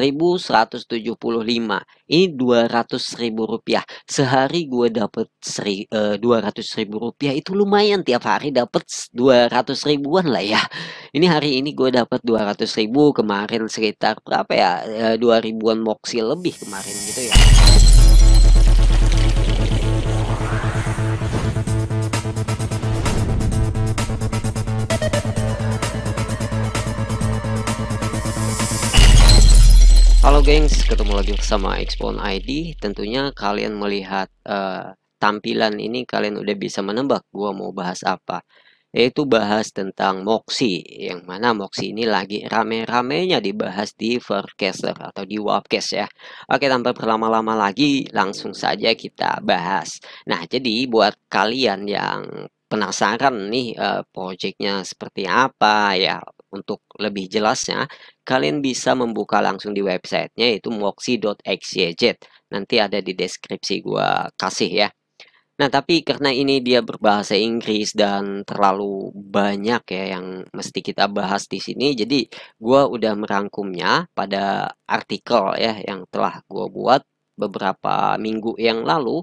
1175. Ini 200.000 rupiah. Sehari gue dapet 200.000 rupiah, itu lumayan. Tiap hari dapet 200 ribuan lah ya. Ini hari ini gue dapet 200 ribu, kemarin sekitar berapa ya, 2 ribuan moksi lebih kemarin gitu ya. Halo gengs, ketemu lagi bersama Xpon ID. Tentunya kalian melihat tampilan ini, kalian udah bisa menebak gua mau bahas apa. Yaitu bahas tentang Moxie, yang mana Moxie ini lagi rame-ramenya dibahas di Vercaster atau di Wapcast ya. Oke, tanpa berlama-lama lagi, langsung saja kita bahas. Nah, jadi buat kalian yang penasaran nih projectnya seperti apa ya, untuk lebih jelasnya kalian bisa membuka langsung di websitenya, yaitu moxie.xyz. Nanti ada di deskripsi gua kasih ya. Nah, tapi karena ini dia berbahasa Inggris dan terlalu banyak ya yang mesti kita bahas di sini, jadi gua udah merangkumnya pada artikel ya yang telah gua buat beberapa minggu yang lalu,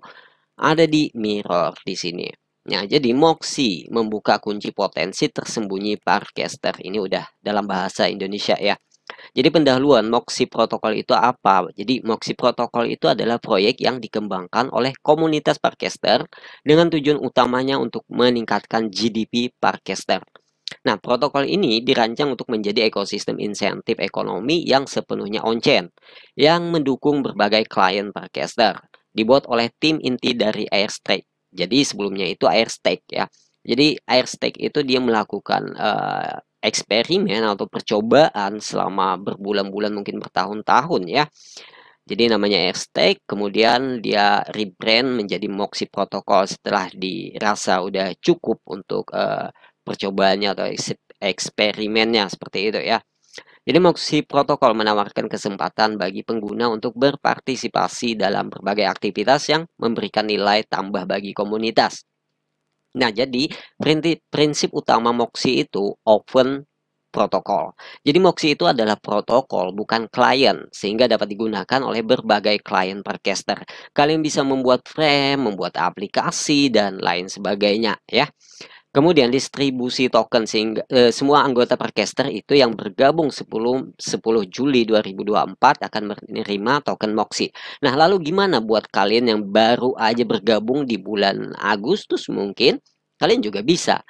ada di Mirror di sini. Nah, jadi Moxie membuka kunci potensi tersembunyi Parcaster. Ini udah dalam bahasa Indonesia ya. Jadi pendahuluan Moxie Protocol itu apa? Jadi Moxie Protocol itu adalah proyek yang dikembangkan oleh komunitas Parcaster dengan tujuan utamanya untuk meningkatkan GDP Parcaster. Nah, protokol ini dirancang untuk menjadi ekosistem insentif ekonomi yang sepenuhnya on-chain, yang mendukung berbagai klien Parcaster, dibuat oleh tim inti dari Airstake. Jadi sebelumnya itu Airstake ya. Jadi Airstake itu dia melakukan eksperimen atau percobaan selama berbulan-bulan, mungkin bertahun-tahun ya. Jadi namanya Airstake, kemudian dia rebrand menjadi Moxie Protocol setelah dirasa udah cukup untuk percobaannya atau eksperimennya seperti itu ya. Jadi Moxie Protocol menawarkan kesempatan bagi pengguna untuk berpartisipasi dalam berbagai aktivitas yang memberikan nilai tambah bagi komunitas. Nah, jadi prinsip utama Moxie itu open protokol. Jadi Moxie itu adalah protokol, bukan klien, sehingga dapat digunakan oleh berbagai klien Parcaster. Kalian bisa membuat frame, membuat aplikasi, dan lain sebagainya ya. Kemudian distribusi token, sehingga semua anggota Parcaster itu yang bergabung 10 Juli 2024 akan menerima token Moxie. Nah, lalu gimana buat kalian yang baru aja bergabung di bulan Agustus mungkin? Kalian juga bisa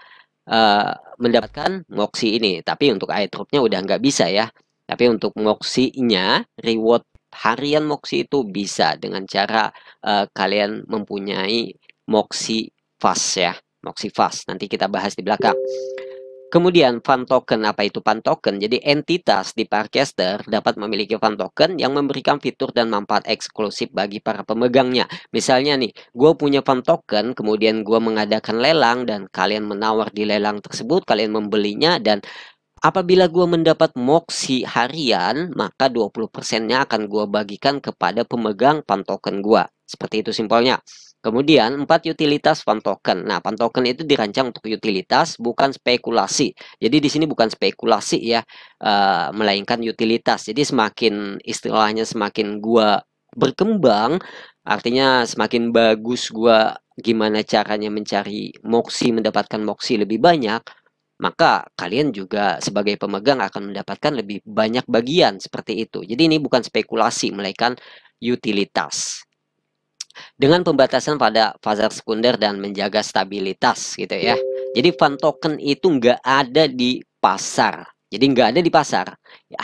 mendapatkan Moxie ini. Tapi untuk airdropnya udah nggak bisa ya. Tapi untuk Moxie-nya, reward harian Moxie itu bisa dengan cara kalian mempunyai Moxie Fast ya. Moxie Fast, nanti kita bahas di belakang. Kemudian Fun Token, apa itu Fun Token? Jadi entitas di Parcaster dapat memiliki Fun Token yang memberikan fitur dan manfaat eksklusif bagi para pemegangnya. Misalnya nih, gue punya Fun Token, kemudian gue mengadakan lelang dan kalian menawar di lelang tersebut, kalian membelinya, dan apabila gue mendapat Moxie harian, maka 20%-nya akan gue bagikan kepada pemegang Fun Token gue. Seperti itu simpelnya. Kemudian 4 utilitas Fun Token. Nah, Fun Token itu dirancang untuk utilitas, bukan spekulasi. Jadi di sini bukan spekulasi ya, melainkan utilitas. Jadi semakin istilahnya semakin gua berkembang, artinya semakin bagus gua gimana caranya mencari Moxie, mendapatkan Moxie lebih banyak, maka kalian juga sebagai pemegang akan mendapatkan lebih banyak bagian seperti itu. Jadi ini bukan spekulasi, melainkan utilitas dengan pembatasan pada pasar sekunder dan menjaga stabilitas gitu ya. Jadi Fun Token itu nggak ada di pasar. Jadi nggak ada di pasar,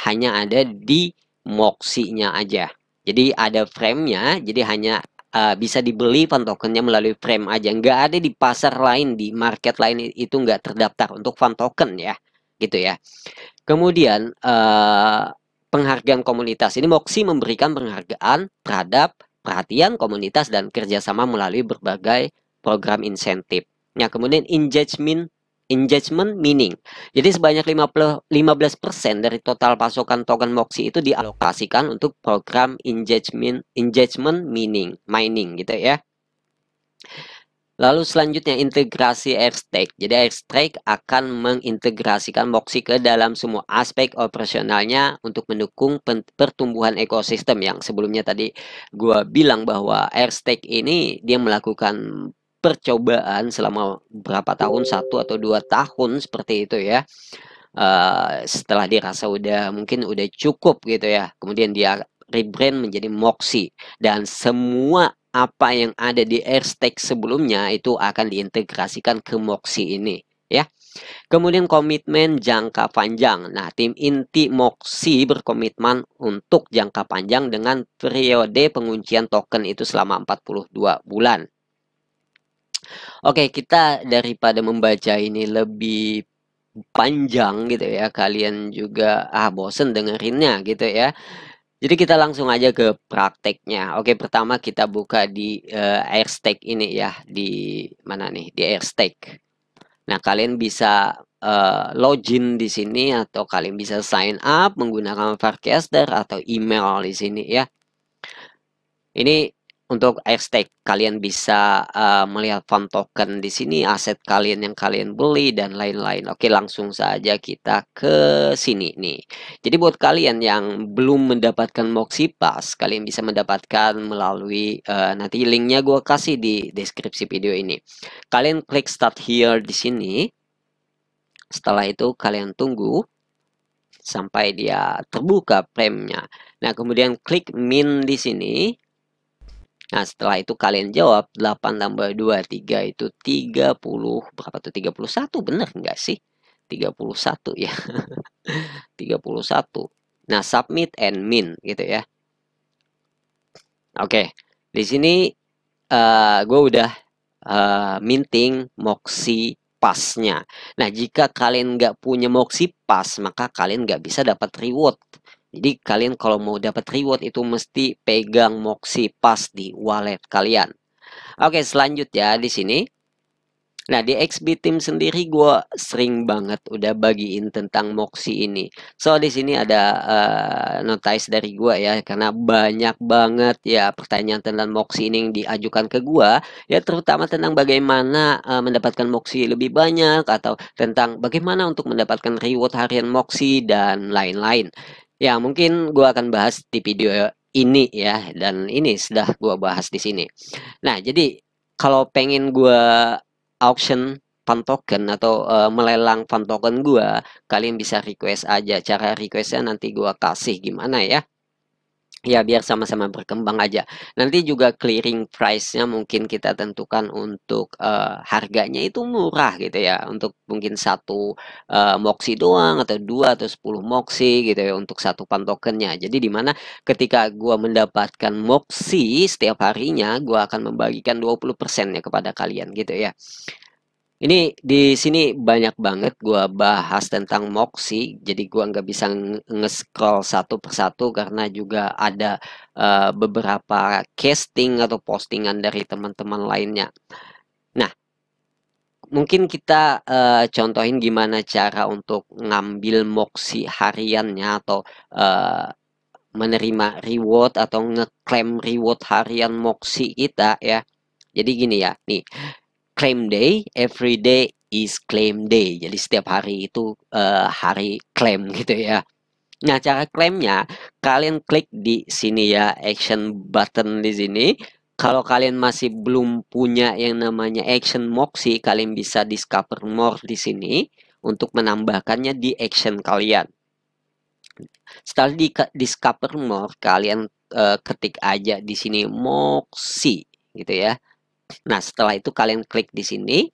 hanya ada di Moxie-nya aja. Jadi ada frame-nya, jadi hanya bisa dibeli Fun Token-nya melalui frame aja. Nggak ada di pasar lain, di market lain itu nggak terdaftar untuk Fun Token ya, gitu ya. Kemudian penghargaan komunitas. Ini Moxie memberikan penghargaan terhadap perhatian komunitas dan kerjasama melalui berbagai program insentif. Nah, kemudian engagement meaning. Jadi sebanyak 15% dari total pasokan token Moxie itu dialokasikan untuk program engagement mining gitu ya. Lalu selanjutnya integrasi Airstack. Jadi Airstack akan mengintegrasikan Moxie ke dalam semua aspek operasionalnya untuk mendukung pertumbuhan ekosistem yang sebelumnya tadi gua bilang bahwa Airstack ini dia melakukan percobaan selama berapa tahun, 1 atau 2 tahun seperti itu ya. Setelah dirasa mungkin udah cukup gitu ya. Kemudian dia rebrand menjadi Moxie dan semua apa yang ada di Airstack sebelumnya itu akan diintegrasikan ke Moxie ini ya. Kemudian komitmen jangka panjang. Nah, tim inti Moxie berkomitmen untuk jangka panjang dengan periode penguncian token itu selama 42 bulan. Oke, kita daripada membaca ini lebih panjang gitu ya, kalian juga bosen dengerinnya gitu ya. Jadi kita langsung aja ke prakteknya. Oke, pertama kita buka di Airstack ini ya, di mana nih? Di Airstack. Nah, kalian bisa login di sini atau kalian bisa sign up menggunakan Farcaster atau email di sini ya. Ini untuk Airstack kalian bisa melihat fund token di sini, aset kalian yang kalian beli dan lain-lain. Oke, langsung saja kita ke sini nih. Jadi buat kalian yang belum mendapatkan Moxie Pass, kalian bisa mendapatkan melalui nanti linknya gue kasih di deskripsi video ini. Kalian klik start here di sini. Setelah itu kalian tunggu sampai dia terbuka premnya. Nah, kemudian klik min di sini. Nah, setelah itu kalian jawab 8 tambah 2, 3 itu 30. Berapa tuh? 31, bener nggak sih? 31 ya. 31. Nah, submit and min gitu ya. Oke, di sini gue udah minting Moxie Pass-nya. Nah, jika kalian nggak punya Moxie Pass, maka kalian nggak bisa dapat reward. Jadi kalian kalau mau dapat reward itu mesti pegang Moxie Pass di wallet kalian. Oke, selanjutnya di sini. Nah, di XB Team sendiri gue sering banget udah bagiin tentang Moxie ini. So, di sini ada notice dari gue ya, karena banyak banget ya pertanyaan tentang Moxie ini yang diajukan ke gue, ya terutama tentang bagaimana mendapatkan Moxie lebih banyak, atau tentang bagaimana untuk mendapatkan reward harian Moxie, dan lain-lain. Ya, mungkin gue akan bahas di video ini ya, dan ini sudah gue bahas di sini. Nah, jadi kalau pengen gue auction fund token atau melelang fund token gua, kalian bisa request aja. Cara requestnya nanti gua kasih gimana ya. Ya, biar sama-sama berkembang aja. Nanti juga clearing price-nya mungkin kita tentukan untuk harganya itu murah gitu ya. Untuk mungkin satu Moxie doang, atau 2 atau 10 Moxie gitu ya untuk satu fund tokennya. Jadi dimana ketika gua mendapatkan Moxie setiap harinya, gua akan membagikan 20% ya kepada kalian gitu ya. Ini di sini banyak banget gua bahas tentang Moxie, jadi gua nggak bisa nge-scroll satu persatu karena juga ada beberapa casting atau postingan dari teman-teman lainnya. Nah, mungkin kita contohin gimana cara untuk ngambil Moxie hariannya atau eh, menerima reward atau ngeklaim reward harian Moxie kita ya. Jadi gini ya, nih. Claim day, every day is claim day. Jadi setiap hari itu hari claim gitu ya. Nah, cara klaimnya kalian klik di sini ya, action button di sini. Kalau kalian masih belum punya yang namanya action Moxie, kalian bisa discover more di sini untuk menambahkannya di action kalian. Setelah di discover more, kalian ketik aja di sini Moxie gitu ya. Nah, setelah itu kalian klik di sini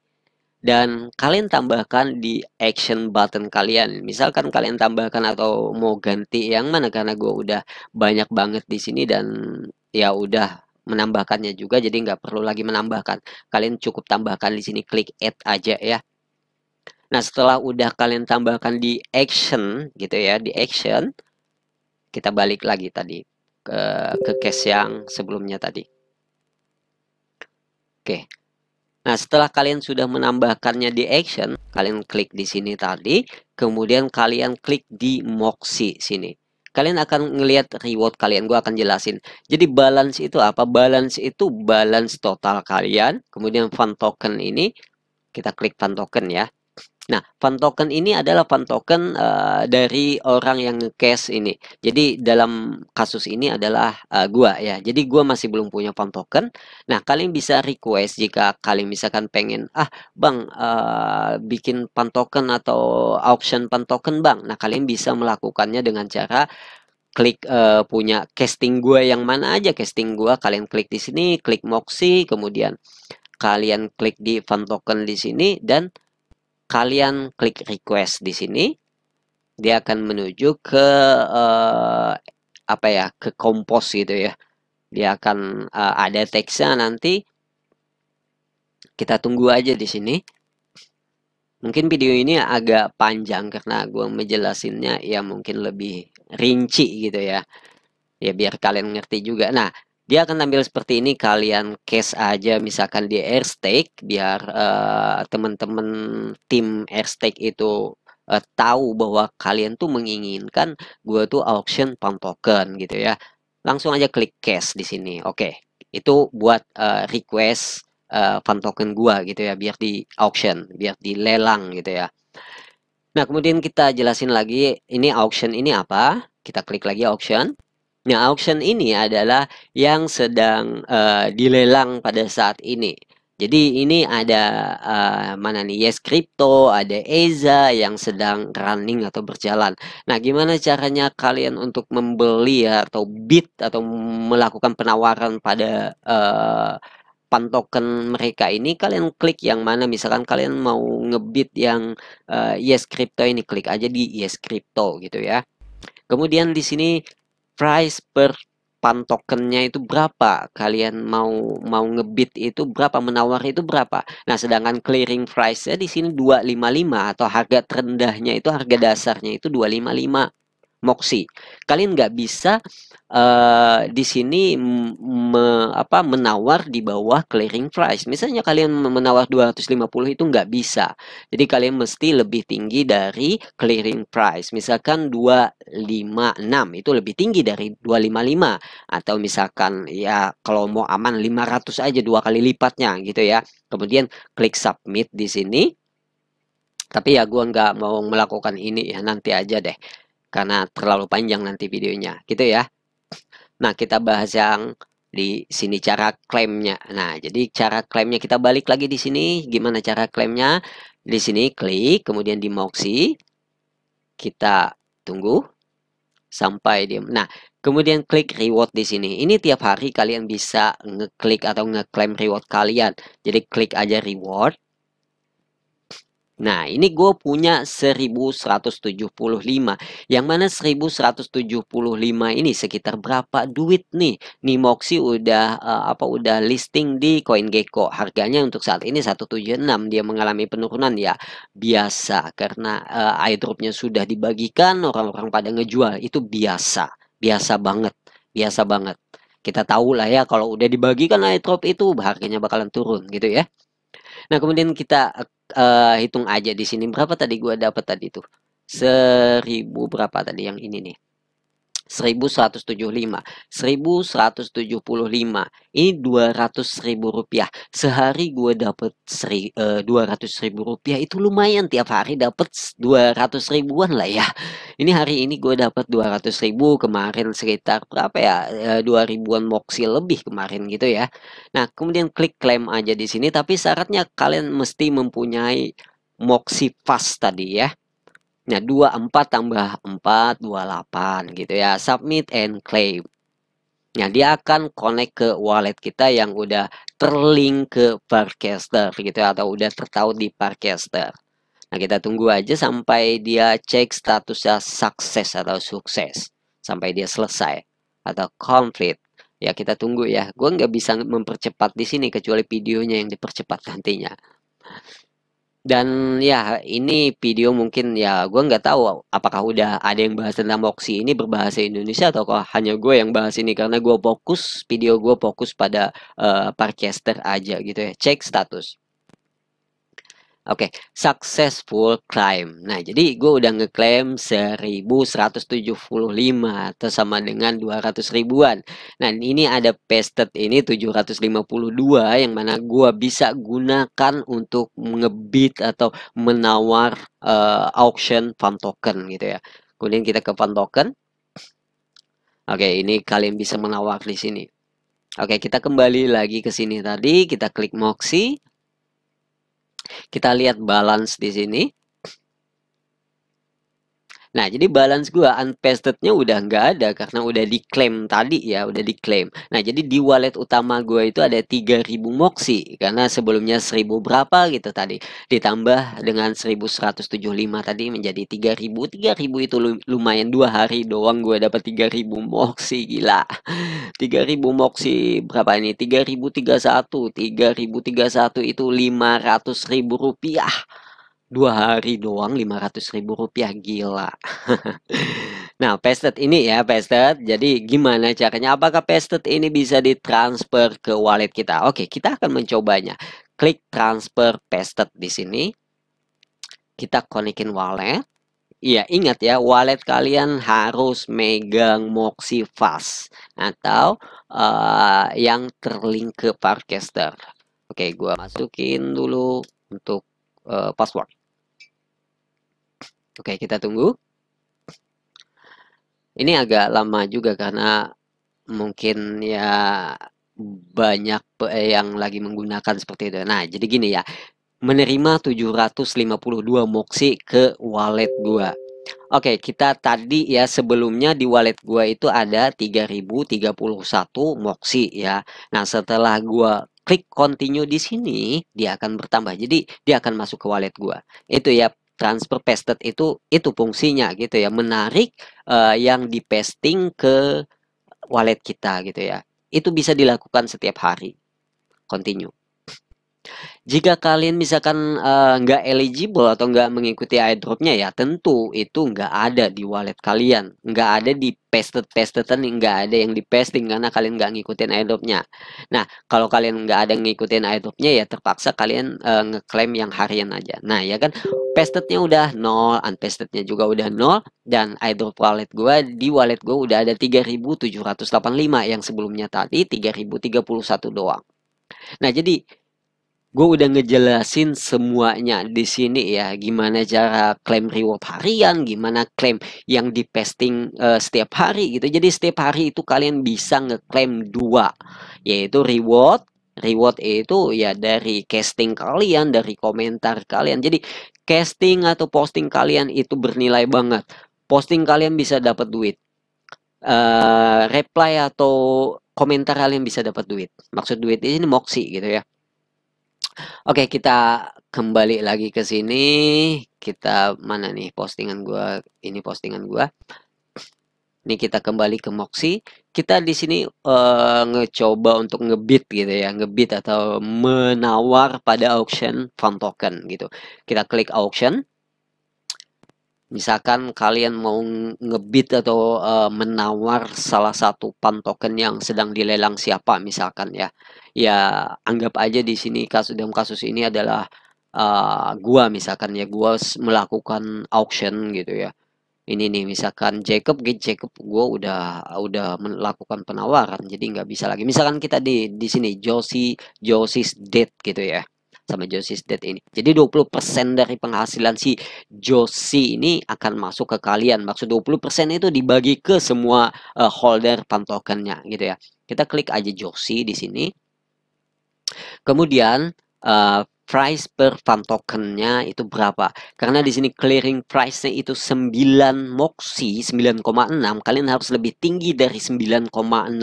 dan kalian tambahkan di action button kalian. Misalkan kalian tambahkan atau mau ganti yang mana, karena gue udah banyak banget di sini dan ya udah menambahkannya juga, jadi nggak perlu lagi menambahkan. Kalian cukup tambahkan di sini, klik add aja ya. Nah, setelah udah kalian tambahkan di action gitu ya, di action, kita balik lagi tadi ke case yang sebelumnya tadi. Oke. Nah, setelah kalian sudah menambahkannya di action, kalian klik di sini tadi, kemudian kalian klik di Moxie sini. kalian akan ngelihat reward kalian. Gue akan jelasin. Jadi balance itu apa? Balance itu balance total kalian. Kemudian fun token ini, kita klik fun token ya. Nah, fun token ini adalah fun token dari orang yang nge-cash ini. Jadi dalam kasus ini adalah gua ya. Jadi gua masih belum punya fun token. Nah, kalian bisa request jika kalian misalkan pengen, Bang, bikin fun token atau auction fun token, Bang. Nah, kalian bisa melakukannya dengan cara klik punya casting gua yang mana aja casting gua, kalian klik di sini, klik Moxie, kemudian kalian klik di fun token di sini dan kalian klik request di sini, dia akan menuju ke apa ya, ke kompos gitu ya. Dia akan ada teksnya nanti. Kita tunggu aja di sini. Mungkin video ini agak panjang karena gue menjelasinnya ya mungkin lebih rinci gitu ya. Ya biar kalian ngerti juga. Nah, dia akan tampil seperti ini. Kalian case aja misalkan di Airstake biar teman-teman tim Airstake itu tahu bahwa kalian tuh menginginkan gue tuh auction pound token gitu ya. Langsung aja klik cash di sini. Oke, itu buat request pound token gua gitu ya biar di auction, biar dilelang gitu ya. Nah, kemudian kita jelasin lagi ini auction ini apa? Kita klik lagi auction. Nah, auction ini adalah yang sedang dilelang pada saat ini. Jadi ini ada mana nih? Yes Crypto, ada EZA yang sedang running atau berjalan. Nah, gimana caranya kalian untuk membeli atau bid atau melakukan penawaran pada pantoken mereka ini? Kalian klik yang mana? Misalkan kalian mau ngebid yang Yes Crypto ini, klik aja di Yes Crypto gitu ya. Kemudian di sini price per pantokennya itu berapa, kalian mau ngebit itu berapa, menawar itu berapa. Nah, sedangkan clearing price-nya di sini 255 atau harga terendahnya itu harga dasarnya itu 255 Moxie. Kalian nggak bisa di sini menawar di bawah clearing price. Misalnya kalian menawar 250 itu nggak bisa. Jadi kalian mesti lebih tinggi dari clearing price. Misalkan 256 itu lebih tinggi dari 255 atau misalkan ya kalau mau aman 500 aja, 2 kali lipatnya gitu ya. Kemudian klik submit di sini. Tapi ya gua nggak mau melakukan ini ya, nanti aja deh karena terlalu panjang nanti videonya gitu ya. Nah, kita bahas yang di sini cara klaimnya. Nah, jadi cara klaimnya kita balik lagi di sini. Gimana cara klaimnya? Di sini klik, kemudian di Moxie. Kita tunggu sampai dia. Nah, kemudian klik reward di sini. Ini tiap hari kalian bisa ngeklik atau ngeklaim reward kalian. Jadi klik aja reward. Nah, ini gue punya 1175. Yang mana 1175 ini sekitar berapa duit nih? Nih Moxie udah udah listing di CoinGecko. Harganya untuk saat ini 176. Dia mengalami penurunan ya. Biasa karena airdropnya sudah dibagikan, orang-orang pada ngejual. Itu biasa. Biasa banget. Biasa banget. Kita tahu lah ya kalau udah dibagikan airdrop itu harganya bakalan turun gitu ya. Nah, kemudian kita hitung aja di sini berapa tadi gua dapat tadi tuh. 1000 berapa tadi yang ini nih? 1175. 1175. Ini 200.000 rupiah. Sehari gue dapet 200.000 rupiah. Itu lumayan, tiap hari dapet 200 ribuan lah ya. Ini hari ini gue dapet 200.000. Kemarin sekitar berapa ya? 2000-an Moxie lebih kemarin gitu ya. Nah, kemudian klik claim aja di sini. Tapi syaratnya kalian mesti mempunyai Moxie Fast tadi ya. Nah, 24 tambah 4, 28 gitu ya. Submit and claim. Nah, dia akan connect ke wallet kita yang udah terlink ke Parcaster gitu ya, atau udah tertaut di Parcaster. Nah, kita tunggu aja sampai dia cek statusnya sukses atau sukses. Sampai dia selesai atau complete. Ya, kita tunggu ya. Gue nggak bisa mempercepat di sini kecuali videonya yang dipercepat nantinya. Dan ya ini video mungkin ya gue nggak tahu apakah udah ada yang bahas tentang Moxie ini berbahasa Indonesia atau hanya gue yang bahas ini karena gue fokus video gue fokus pada Parcaster aja gitu ya. Cek status. Oke, successful claim. Nah, jadi gue udah ngeklaim 1175 atau sama dengan 200 ribuan. Nah, ini ada pasted ini 752 yang mana gue bisa gunakan untuk ngebid atau menawar auction farm token gitu ya. Kemudian kita ke farm token. Oke, ini kalian bisa menawar di sini. Oke, kita kembali lagi ke sini tadi, kita klik Moxie. Kita lihat balance di sini. Nah, jadi balance gua unpastednya udah nggak ada karena udah diklaim tadi ya, udah diklaim. Nah, jadi di wallet utama gua itu ada 3000 Moxie karena sebelumnya 1000 berapa gitu tadi. Ditambah dengan 1175 tadi menjadi 3000. 3000 itu lumayan 2 hari doang gua dapat 3000 Moxie, gila. 3000 Moxie berapa ini? 3031. 3031 itu 500.000 rupiah. 2 hari doang 500.000 rupiah, gila. Nah, pasted ini ya, pasted. Jadi gimana caranya? Apakah pasted ini bisa ditransfer ke wallet kita? Oke, kita akan mencobanya. Klik transfer pasted di sini. Kita konekin wallet. Iya, ingat ya, wallet kalian harus megang Moxie Fast atau yang terlink ke Farcaster. Oke, gua masukin dulu untuk password. Oke, kita tunggu. Ini agak lama juga karena mungkin ya banyak yang lagi menggunakan seperti itu. Nah, jadi gini ya, menerima 752 Moxie ke wallet gua. Oke, kita tadi ya sebelumnya di wallet gua itu ada 3031 Moxie ya. Nah, setelah gua klik continue di sini, dia akan bertambah. Jadi, dia akan masuk ke wallet gua. Itu ya, transfer pasted itu fungsinya gitu ya, menarik yang di pasting ke wallet kita gitu ya. Itu bisa dilakukan setiap hari. Continue. Jika kalian misalkan nggak eligible atau nggak mengikuti airdropnya ya tentu itu nggak ada di wallet kalian, nggak ada di pastedan, nggak ada yang di pasting karena kalian nggak ngikutin airdropnya. Nah, kalau kalian nggak ada ngikutin airdropnya ya terpaksa kalian ngeklaim yang harian aja. Nah, ya kan, pastednya udah nol, unpastednya juga udah nol, dan airdrop wallet gua di wallet gua udah ada 3785 yang sebelumnya tadi 3031 doang. Nah, jadi gue udah ngejelasin semuanya di sini ya, gimana cara klaim reward harian, gimana klaim yang di pasting setiap hari gitu. Jadi setiap hari itu kalian bisa ngeklaim dua, yaitu reward. Reward itu ya dari casting kalian, dari komentar kalian. Jadi casting atau posting kalian itu bernilai banget. Posting kalian bisa dapat duit. Reply atau komentar kalian bisa dapat duit. Maksud duit ini Moxie gitu ya. Oke, kita kembali lagi ke sini. Kita mana nih postingan gua? Ini postingan gua. Ini kita kembali ke Moxie. Kita di sini ngecoba untuk ngebid gitu ya, ngebid atau menawar pada auction farm token gitu. Kita klik auction. Misalkan kalian mau ngebid atau menawar salah satu farm token yang sedang dilelang siapa misalkan ya. Ya, anggap aja di sini dalam kasus ini adalah gua misalkan ya, gua melakukan auction gitu ya. Ini nih misalkan Jacob gua udah melakukan penawaran jadi nggak bisa lagi. Misalkan kita di sini Josie's Dead gitu ya. Sama Josie's Dead ini. Jadi 20% dari penghasilan si Josie ini akan masuk ke kalian. Maksud 20% itu dibagi ke semua holder farm tokennya gitu ya. Kita klik aja Josie di sini. Kemudian price per farm tokennya itu berapa? Karena di sini clearing price-nya itu 9 Moxie, 9,6. Kalian harus lebih tinggi dari 9,6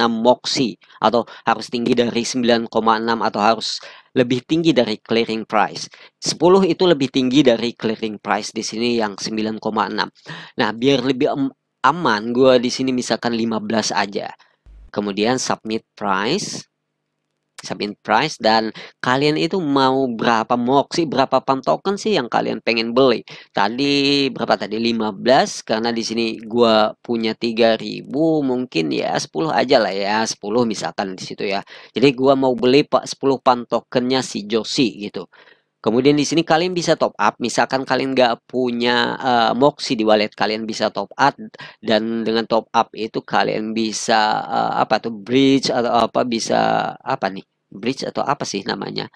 Moxie atau harus tinggi dari 9,6 atau harus lebih tinggi dari clearing price. 10 itu lebih tinggi dari clearing price di sini yang 9,6. Nah, biar lebih aman, gue di sini misalkan 15 aja. Kemudian submit price dan kalian itu mau berapa Moxie, berapa farm token sih yang kalian pengen beli. Tadi berapa tadi? 15 karena di sini gua punya 3000, mungkin ya 10 aja lah ya, 10 misalkan di situ ya. Jadi gua mau beli 10 farm tokennya si Josie gitu. Kemudian di sini kalian bisa top up, misalkan kalian nggak punya Moxie di wallet, kalian bisa top up, dan dengan top up itu kalian bisa apa tuh, bridge atau apa, bisa apa nih, bridge atau apa sih namanya,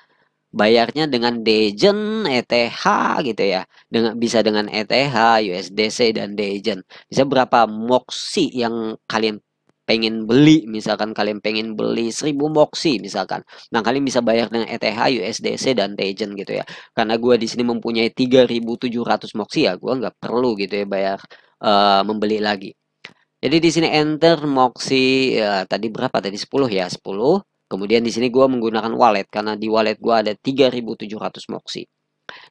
bayarnya dengan Degen, ETH gitu ya. Bisa dengan ETH, USDC dan Degen. Bisa berapa Moxie yang kalian pengen beli, misalkan kalian pengen beli 1000 Moxie misalkan. Nah, kalian bisa bayar dengan ETH, USDC dan Degen gitu ya. Karena gua di sini mempunyai 3700 Moxie ya, gua nggak perlu gitu ya bayar membeli lagi. Jadi di sini enter Moxie ya, tadi berapa tadi, 10 ya, 10. Kemudian di sini gua menggunakan wallet karena di wallet gua ada 3700 Moxie.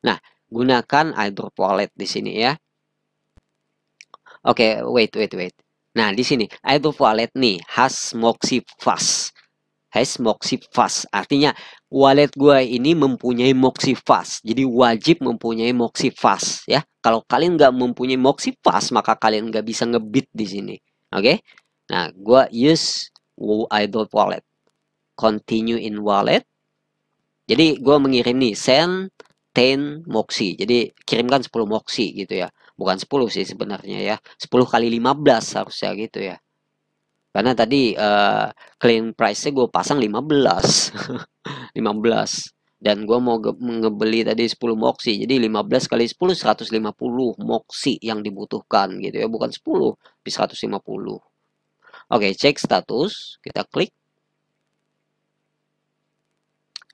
Nah, gunakan iDrop wallet di sini ya. Oke, wait. Nah, di sini iDrop wallet nih has Moxie Fast. Has Moxie Fast. Artinya wallet gua ini mempunyai Moxie Fast. Jadi wajib mempunyai Moxie Fast ya. Kalau kalian nggak mempunyai Moxie Fast, maka kalian nggak bisa ngebit di sini. Oke? Nah, gua use iDrop wallet. Continue in wallet. Jadi gue mengirim nih send 10 Moxie. Jadi kirimkan 10 Moxie gitu ya. Bukan 10 sih sebenarnya ya. 10 kali 15 harusnya gitu ya. Karena tadi clearing price-nya gue pasang 15. 15. Dan gue mau ngebeli tadi 10 Moxie. Jadi 15 kali 10 150 Moxie yang dibutuhkan gitu ya. Bukan 10, tapi 150. Oke, cek status. Kita klik.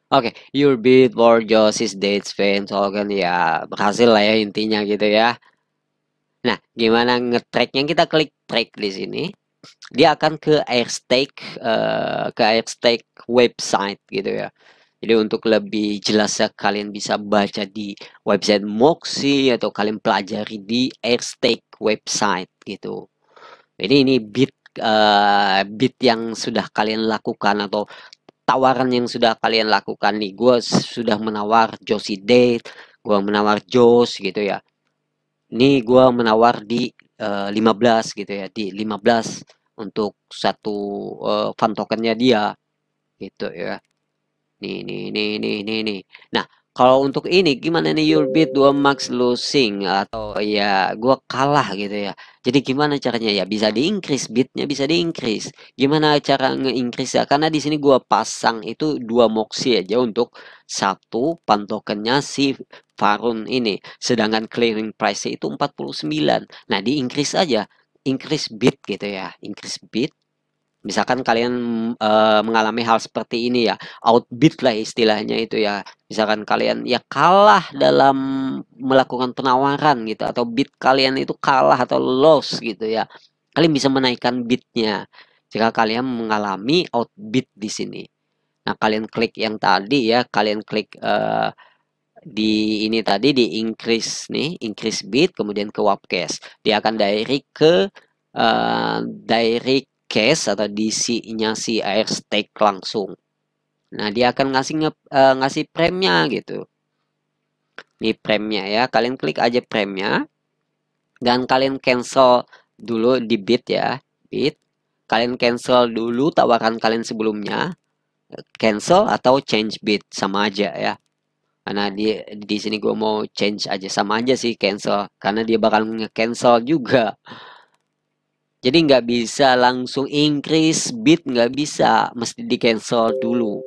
Oke, your bid for Josis Dates Fan Token ya berhasil lah ya intinya gitu ya. Nah, gimana nge-tracknya? Kita klik track di sini. Dia akan ke Airstake website gitu ya. Jadi untuk lebih jelas ya, kalian bisa baca di website Moxie atau kalian pelajari di Airstake website gitu. Jadi ini bid yang sudah kalian lakukan atau tawaran yang sudah kalian lakukan nih. Gue sudah menawar Josie Date, gue menawar Jos gitu ya. Ini gue menawar di 15 gitu ya, di 15 untuk satu fan tokennya dia gitu ya. Nih. Nah, kalau untuk ini gimana nih, your bid 2 max losing atau ya gua kalah gitu ya. Jadi gimana caranya ya? Bisa di-increase bidnya, bisa di-increase. Gimana cara nge-increase ya? Karena di sini gua pasang itu 2 moxie aja untuk satu pantokennya si Farun ini. Sedangkan clearing price itu 49. Nah, di-increase aja. Increase bid gitu ya. Increase bid. Misalkan kalian mengalami hal seperti ini ya, outbid lah istilahnya itu ya. Misalkan kalian ya kalah dalam melakukan penawaran gitu, atau bid kalian itu kalah atau loss gitu ya. Kalian bisa menaikkan bidnya jika kalian mengalami outbid di sini. Nah, kalian klik yang tadi ya, kalian klik di ini tadi, di increase nih, increase bid, kemudian ke Wapcash. Dia akan direct ke direct cash atau DC-nya si Airstake langsung. Nah, dia akan ngasih premnya gitu. Ini premnya ya, kalian klik aja premnya dan kalian cancel dulu di bid ya, bid. Kalian cancel dulu tawaran kalian sebelumnya. Cancel atau change bid sama aja ya. Karena di sini gue mau change aja, sama aja sih cancel, karena dia bakal nge-cancel juga. Jadi nggak bisa langsung increase bid, nggak bisa, mesti di cancel dulu.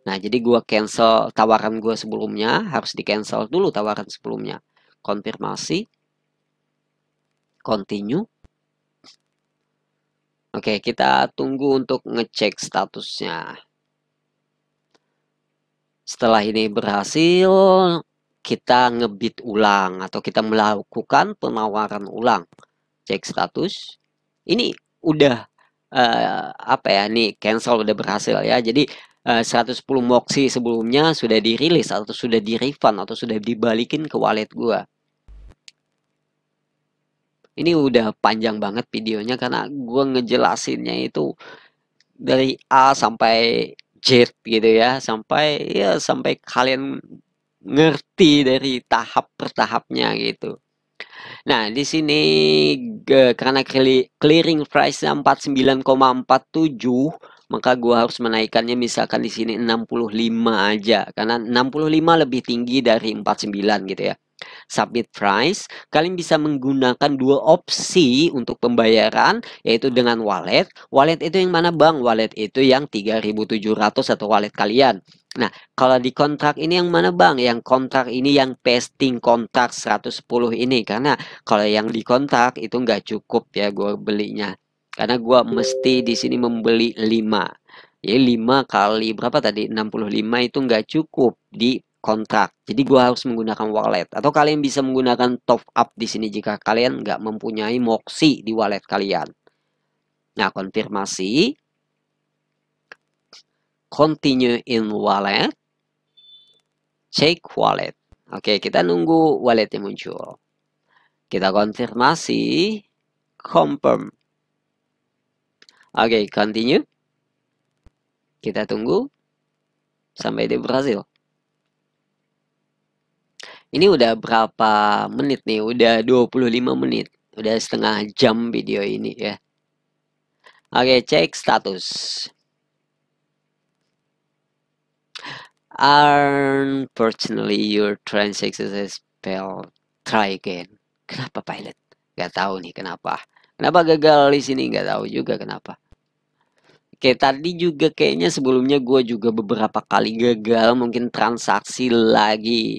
Nah, jadi gua cancel tawaran gua sebelumnya, harus di cancel dulu tawaran sebelumnya. Konfirmasi, continue. Oke, kita tunggu untuk ngecek statusnya. Setelah ini berhasil, kita ngebit ulang atau kita melakukan penawaran ulang. Cek status. Ini udah apa ya, nih cancel udah berhasil ya. Jadi 110 Moxie sebelumnya sudah dirilis atau sudah di refund atau sudah dibalikin ke wallet gua. Ini udah panjang banget videonya karena gua ngejelasinnya itu dari A sampai Z gitu ya, sampai kalian ngerti dari tahap per tahapnya gitu. Nah, di sini karena clearing price 49,47, maka gua harus menaikkannya misalkan di sini 65 aja, karena 65 lebih tinggi dari 49 gitu ya. Submit price, kalian bisa menggunakan dua opsi untuk pembayaran, yaitu dengan wallet. Wallet itu yang mana bang? Wallet itu yang 3.700 atau wallet kalian. Nah, kalau di kontrak ini yang mana bang? Yang kontrak ini yang pasting kontrak 110 ini. Karena kalau yang di kontrak itu nggak cukup ya gue belinya. Karena gue mesti di sini membeli 5. Jadi 5 kali berapa tadi? 65 itu nggak cukup di kontrak. Jadi gua harus menggunakan wallet. Atau kalian bisa menggunakan top up di sini jika kalian nggak mempunyai Moxie di wallet kalian. Nah, konfirmasi. Continue in wallet. Check wallet. Oke, kita nunggu walletnya muncul. Kita konfirmasi. Confirm. Oke, continue. Kita tunggu sampai dia berhasil. Ini udah berapa menit nih? Udah 25 menit. Udah setengah jam video ini ya. Oke, cek status. Unfortunately, your transaction is failed. Try again. Kenapa pilot? Gak tahu nih kenapa. Kenapa gagal di sini? Gak tahu juga kenapa. Oke, tadi juga kayaknya sebelumnya gue juga beberapa kali gagal, mungkin transaksi lagi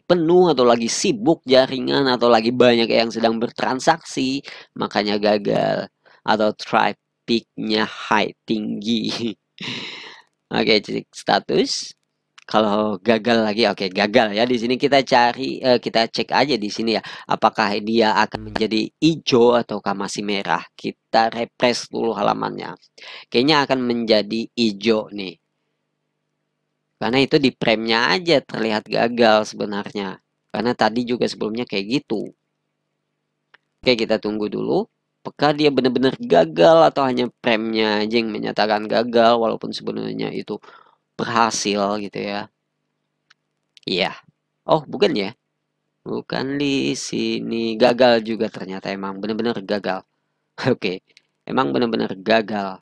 penuh atau lagi sibuk jaringan atau lagi banyak yang sedang bertransaksi, makanya gagal atau trafficnya high tinggi. Oke, cek status. Kalau gagal lagi, oke gagal ya. Di sini kita cari, kita cek aja di sini ya, apakah dia akan menjadi hijau ataukah masih merah. Kita refresh dulu halamannya. Kayaknya akan menjadi hijau nih. Karena itu di premnya aja terlihat gagal sebenarnya. Karena tadi juga sebelumnya kayak gitu. Oke, kita tunggu dulu. Apakah dia benar-benar gagal atau hanya premnya aja yang menyatakan gagal walaupun sebenarnya itu berhasil gitu ya. Iya. Oh, bukan ya? Bukan di sini. Gagal juga ternyata emang benar-benar gagal. Oke. Emang benar-benar gagal.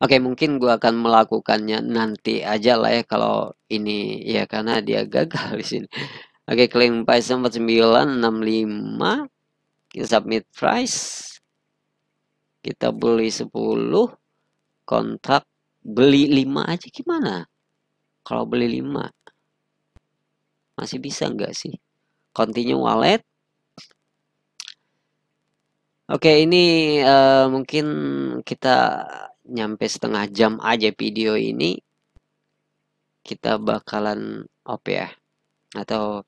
Oke, mungkin gua akan melakukannya nanti aja lah ya kalau ini ya karena dia gagal di sini. Oke, claim price 4965. Kita submit price. Kita beli 10. Kontrak beli 5 aja gimana? Kalau beli 5 masih bisa nggak sih? Continue wallet. Oke, ini mungkin kita nyampe setengah jam aja video ini. Kita bakalan apa ya? Atau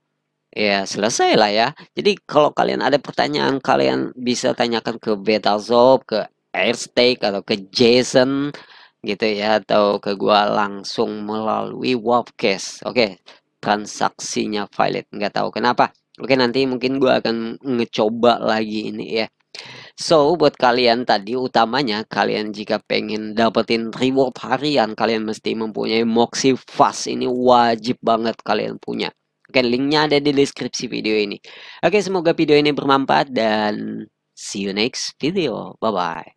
ya selesai lah ya. Jadi kalau kalian ada pertanyaan, kalian bisa tanyakan ke Betazob, ke Airstake atau ke Jason gitu ya, atau ke gua langsung melalui Webcast. Oke, transaksinya valid, nggak tahu kenapa. Oke, nanti mungkin gua akan ngecoba lagi ini ya. So, buat kalian tadi utamanya kalian jika pengen dapetin reward harian, kalian mesti mempunyai Moxie Fast. Ini wajib banget kalian punya. Oke, linknya ada di deskripsi video ini. Oke, semoga video ini bermanfaat dan see you next video. Bye-bye.